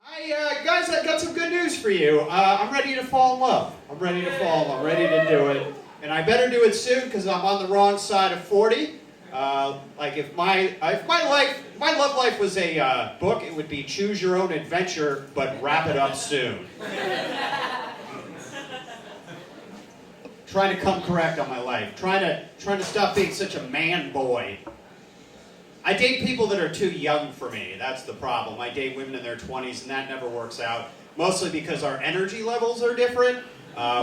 Guys, I got some good news for you. I'm ready to fall in love. I'm ready to fall. I'm ready to do it. And I better do it soon because I'm on the wrong side of 40. Like if my love life was a book, it would be Choose Your Own Adventure, but wrap it up soon. Trying to come correct on my life. Trying to stop being such a man boy. I date people that are too young for me. That's the problem. I date women in their 20s, and that never works out. Mostly because our energy levels are different.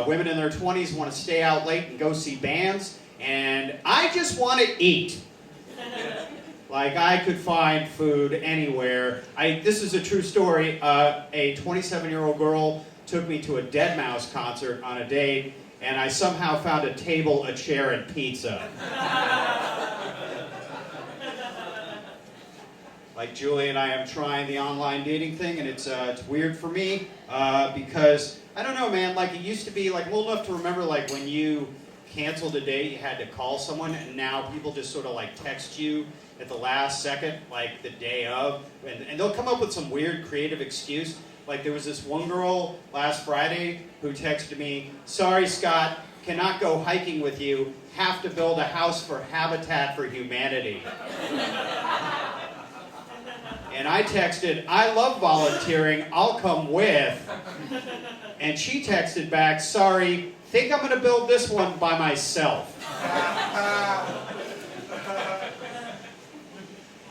Women in their 20s want to stay out late and go see bands, and I just want to eat. Like, I could find food anywhere. This is a true story. A 27-year-old girl took me to a Deadmau5 concert on a date, and I somehow found a table, a chair, and pizza. Like Julie and I am trying the online dating thing, and it's weird for me because, I don't know, man, like it used to be, like I'm old enough to remember like when you canceled a date, you had to call someone, and now people just sort of like text you at the last second, like the day of, and they'll come up with some weird creative excuse. Like there was this one girl last Friday who texted me, "Sorry Scott, cannot go hiking with you, have to build a house for Habitat for Humanity." And I texted, "I love volunteering, I'll come with." And she texted back, "Sorry, think I'm going to build this one by myself."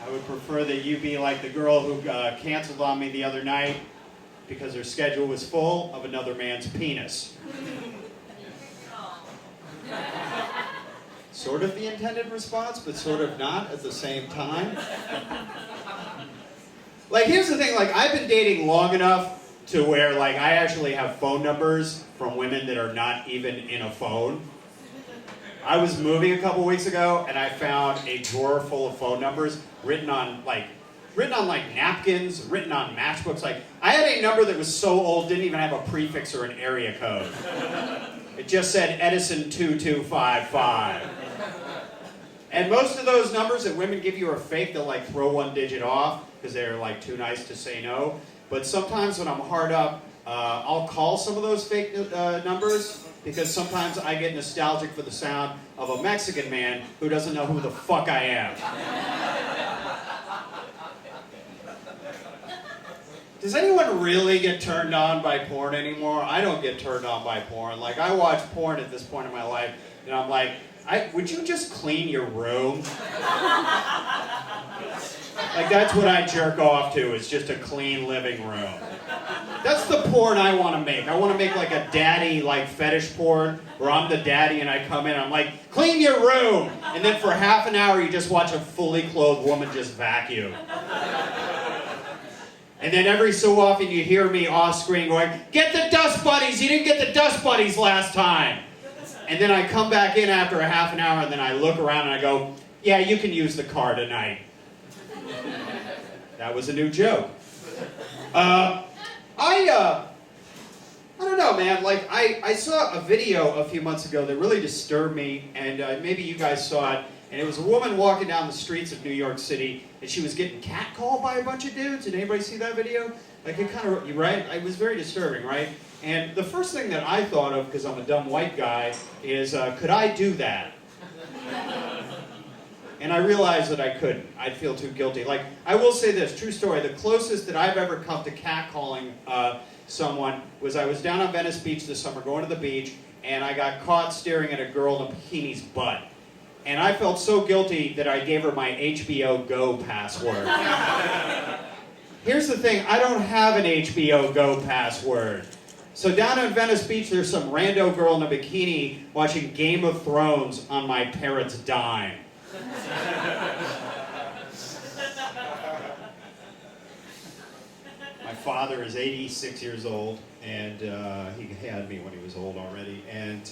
I would prefer that you be like the girl who canceled on me the other night because her schedule was full of another man's penis. Sort of the intended response, but sort of not at the same time. Like, here's the thing, like, I've been dating long enough to where, like, I actually have phone numbers from women that are not even in a phone. I was moving a couple weeks ago, and I found a drawer full of phone numbers written on napkins, written on matchbooks. Like, I had a number that was so old, didn't even have a prefix or an area code. It just said Edison 2255. And most of those numbers that women give you are fake. They'll like throw one digit off because they're like too nice to say no. But sometimes when I'm hard up, I'll call some of those fake numbers because sometimes I get nostalgic for the sound of a Mexican man who doesn't know who the fuck I am. Does anyone really get turned on by porn anymore? I don't get turned on by porn. Like, I watch porn at this point in my life, and I'm like, would you just clean your room? Like, that's what I jerk off to, is just a clean living room. That's the porn I want to make. I want to make like a daddy, like, fetish porn, where I'm the daddy and I come in and I'm like, clean your room! And then for half an hour you just watch a fully clothed woman just vacuum. And then every so often you hear me off screen going, "Get the dust buddies! You didn't get the dust buddies last time!" And then I come back in after a half an hour and then I look around and I go, "Yeah, you can use the car tonight." That was a new joke. I don't know, man. Like, I saw a video a few months ago that really disturbed me, and maybe you guys saw it. And it was a woman walking down the streets of New York City, and she was getting catcalled by a bunch of dudes. Did anybody see that video? Like, it kind of, right? It was very disturbing, right? And the first thing that I thought of, because I'm a dumb white guy, is, could I do that? And I realized that I couldn't. I'd feel too guilty. Like, I will say this, true story, the closest that I've ever come to catcalling someone was I was down on Venice Beach this summer, going to the beach, and I got caught staring at a girl in a bikini's butt. And I felt so guilty that I gave her my HBO Go password. Here's the thing, I don't have an HBO Go password. So down on Venice Beach, there's some rando girl in a bikini watching Game of Thrones on my parents' dime. My father is 86 years old, and he had me when he was old already. And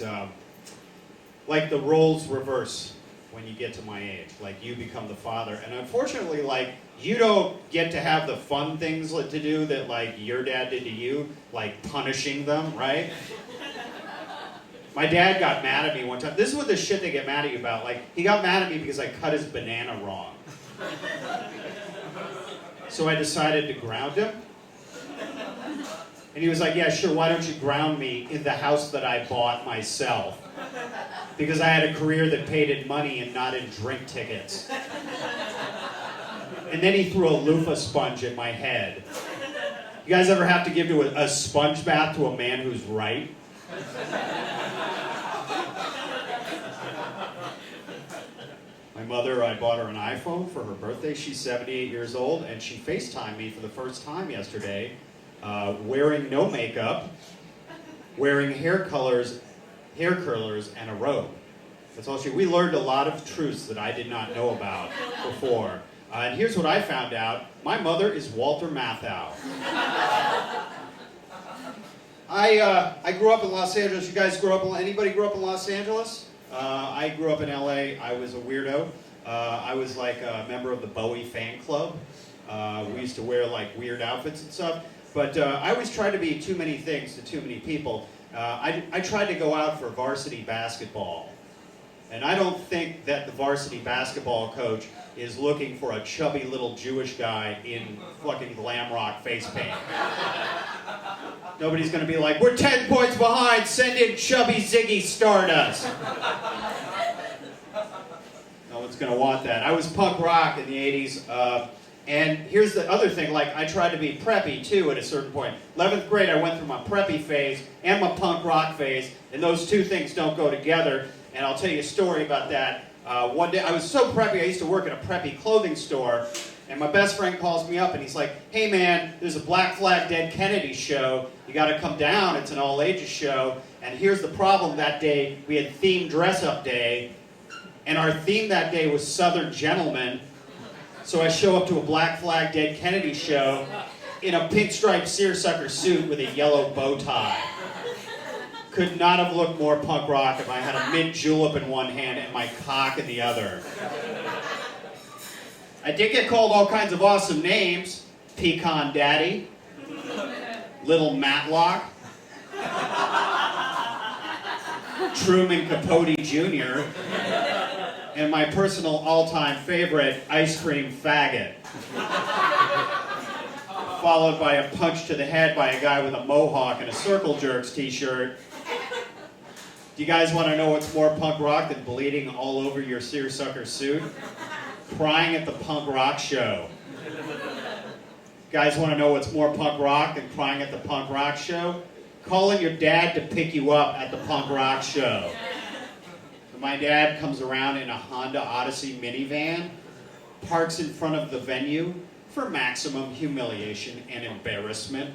like the roles reverse when you get to my age. Like, you become the father. And unfortunately, like, you don't get to have the fun things to do that, like, your dad did to you, like punishing them, right? My dad got mad at me one time. This is what the shit they get mad at you about. Like, he got mad at me because I cut his banana wrong. So I decided to ground him. And he was like, yeah, sure, why don't you ground me in the house that I bought myself? Because I had a career that paid in money and not in drink tickets. And then he threw a loofah sponge at my head. You guys ever have to give to a sponge bath to a man who's right? My mother, I bought her an iPhone for her birthday. She's 78 years old, and she FaceTimed me for the first time yesterday, wearing no makeup, wearing hair curlers, and a robe. That's all we learned a lot of truths that I did not know about before. And here's what I found out. My mother is Walter Matthau. I grew up in Los Angeles. You guys anybody grew up in Los Angeles? I grew up in LA. I was a weirdo. I was like a member of the Bowie fan club. We used to wear like weird outfits and stuff. But I always tried to be too many things to too many people. I tried to go out for varsity basketball. And I don't think that the varsity basketball coach is looking for a chubby little Jewish guy in fucking glam rock face paint. Nobody's going to be like, we're 10 points behind, send in chubby Ziggy Stardust. No one's going to want that. I was punk rock in the 80s. And here's the other thing, like I tried to be preppy too at a certain point. 11th grade I went through my preppy phase and my punk rock phase, and those two things don't go together. And I'll tell you a story about that. One day, I was so preppy, I used to work at a preppy clothing store, and my best friend calls me up and he's like, hey man, there's a Black Flag Dead Kennedy show, you gotta come down, it's an all ages show, and here's the problem that day, we had themed dress up day, and our theme that day was Southern Gentlemen, so I show up to a Black Flag Dead Kennedy show in a pink striped seersucker suit with a yellow bow tie. Could not have looked more punk rock if I had a mint julep in one hand and my cock in the other. I did get called all kinds of awesome names. Pecan Daddy, Little Matlock, Truman Capote Jr., and my personal all-time favorite, Ice Cream Faggot. Followed by a punch to the head by a guy with a mohawk and a Circle Jerks t-shirt. Do you guys want to know what's more punk rock than bleeding all over your seersucker suit? Crying at the punk rock show. Guys want to know what's more punk rock than crying at the punk rock show? Calling your dad to pick you up at the punk rock show. My dad comes around in a Honda Odyssey minivan, parks in front of the venue for maximum humiliation and embarrassment.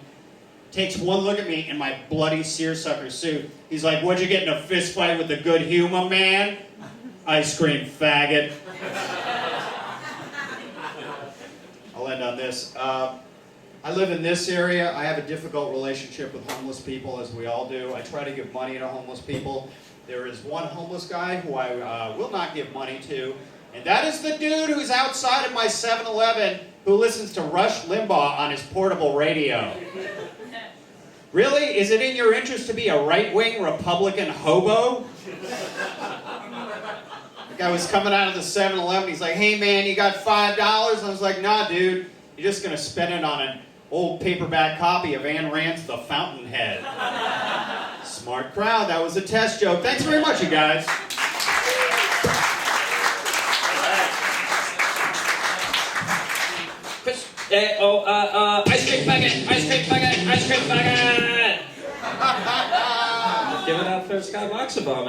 Takes one look at me in my bloody seersucker suit. He's like, what'd you get in a fist fight with the good humor, man? Ice cream faggot. I'll end on this. I live in this area. I have a difficult relationship with homeless people, as we all do. I try to give money to homeless people. There is one homeless guy who I will not give money to, and that is the dude who's outside of my 7-Eleven who listens to Rush Limbaugh on his portable radio. Really? Is it in your interest to be a right-wing Republican hobo? The guy was coming out of the 7-Eleven, he's like, hey man, you got $5? And I was like, nah dude, you're just going to spend it on an old paperback copy of Ayn Rand's The Fountainhead. Smart crowd, that was a test joke. Thanks very much, you guys. Ice cream bucket, ice cream bucket, ice cream bucket! Give it up for Scott Moxabaum.